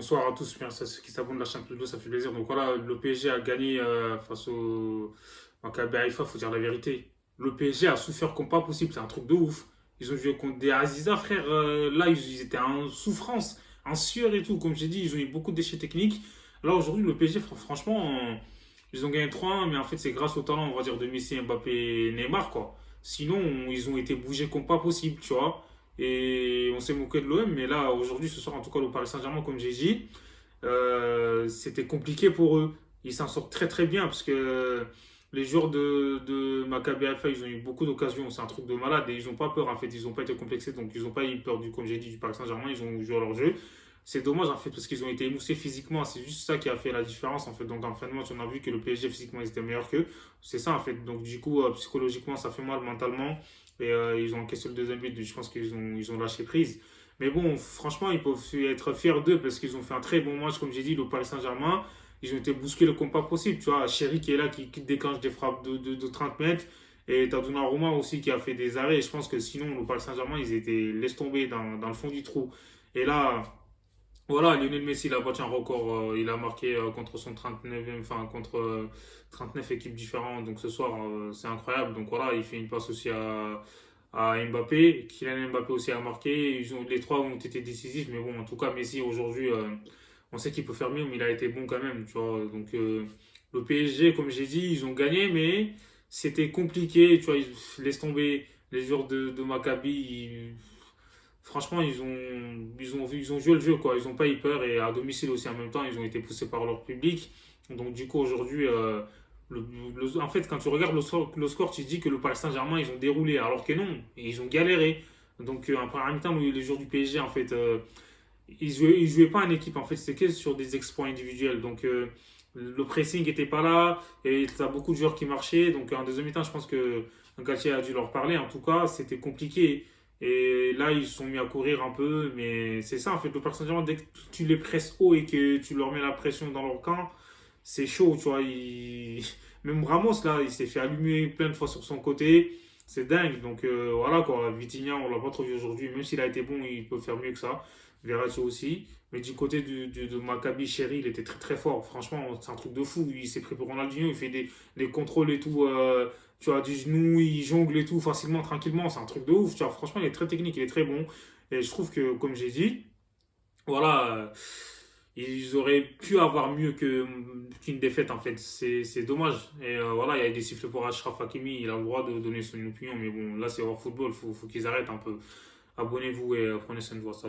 Bonsoir à tous, bien, ceux qui s'abonnent à la chaîne Club, ça fait plaisir. Donc voilà, le PSG a gagné face au Maccabi Haïfa, faut dire la vérité. Le PSG a souffert comme pas possible, c'est un truc de ouf. Ils ont joué contre des Aziza, frère. Là, ils étaient en souffrance, en sueur et tout. Comme j'ai dit, ils ont eu beaucoup de déchets techniques. Là, aujourd'hui, le PSG, franchement, ils ont gagné 3-1, mais en fait, c'est grâce au talent, on va dire, de Messi, Mbappé, Neymar, quoi. Sinon, ils ont été bougés comme pas possible, tu vois. Et on s'est moqué de l'OM, mais là, aujourd'hui, ce soir, en tout cas, le Paris Saint-Germain, comme j'ai dit, c'était compliqué pour eux. Ils s'en sortent très très bien parce que les joueurs de Maccabi Haifa, ils ont eu beaucoup d'occasions. C'est un truc de malade et ils n'ont pas peur en fait. Ils n'ont pas été complexés, donc ils n'ont pas eu peur du, comme j'ai dit, du Paris Saint-Germain. Ils ont joué à leur jeu. C'est dommage en fait parce qu'ils ont été émoussés physiquement. C'est juste ça qui a fait la différence en fait. Donc en fin de match, on a vu que le PSG physiquement ils étaient meilleurs qu'eux. C'est ça en fait. Donc du coup, psychologiquement, ça fait mal mentalement. Et ils ont encaissé le deuxième but. Je pense qu'ils ont lâché prise. Mais bon, franchement, ils peuvent être fiers d'eux parce qu'ils ont fait un très bon match, comme j'ai dit, le Paris Saint-Germain. Ils ont été bousculés comme pas possible. Tu vois, Chéri qui est là, qui déclenche des frappes de 30 mètres. Et t'as Donnarumma aussi qui a fait des arrêts. Et je pense que sinon, le Paris Saint-Germain, ils étaient laisse tomber dans le fond du trou. Et là, voilà, Lionel Messi, il a battu un record. Il a marqué contre son 39e, enfin, contre 39 équipes différentes. Donc ce soir, c'est incroyable. Donc voilà, il fait une passe aussi à Mbappé. Kylian Mbappé aussi a marqué. Les trois ont été décisifs. Mais bon, en tout cas, Messi, aujourd'hui, on sait qu'il peut faire mieux, mais il a été bon quand même. Tu vois. Donc le PSG, comme j'ai dit, ils ont gagné, mais c'était compliqué. Tu vois, ils laissent tomber les joueurs de Maccabi. Franchement, ils ont joué le jeu, quoi. Ils n'ont pas eu peur et à domicile aussi en même temps, ils ont été poussés par leur public. Donc, du coup, aujourd'hui, en fait, quand tu regardes le score, tu te dis que le Paris Saint-Germain, ils ont déroulé, alors que non, ils ont galéré. Donc, en première mi-temps, les joueurs du PSG, en fait, ils jouaient pas en équipe, en fait, c'était que sur des exploits individuels. Donc, le pressing n'était pas là et tu as beaucoup de joueurs qui marchaient. Donc, en deuxième mi-temps, je pense que Galtier a dû leur parler. En tout cas, c'était compliqué. Et là, ils se sont mis à courir un peu, mais c'est ça en fait. Le Paris Saint-Germain, dès que tu les presses haut et que tu leur mets la pression dans leur camp, c'est chaud, tu vois. Même Ramos, là, il s'est fait allumer plein de fois sur son côté. C'est dingue. Donc voilà quoi. Vitinha, on l'a pas trop vu aujourd'hui. Même s'il a été bon, il peut faire mieux que ça. Verratti aussi. Mais du côté de Maccabi, Chéri, il était très très fort. Franchement, c'est un truc de fou. Il s'est pris pour Ronaldinho. Il fait des contrôles et tout. Tu vois, du genou, il jongle et tout facilement, tranquillement. C'est un truc de ouf. Tu vois, franchement, il est très technique, il est très bon. Et je trouve que, comme j'ai dit, voilà, ils auraient pu avoir mieux qu'une défaite en fait. C'est dommage. Et voilà, il y a des sifflets pour Achraf Hakimi. Il a le droit de donner son opinion. Mais bon, là, c'est hors football. Faut qu'ils arrêtent un peu. Abonnez-vous et prenez soin de vous. Salut.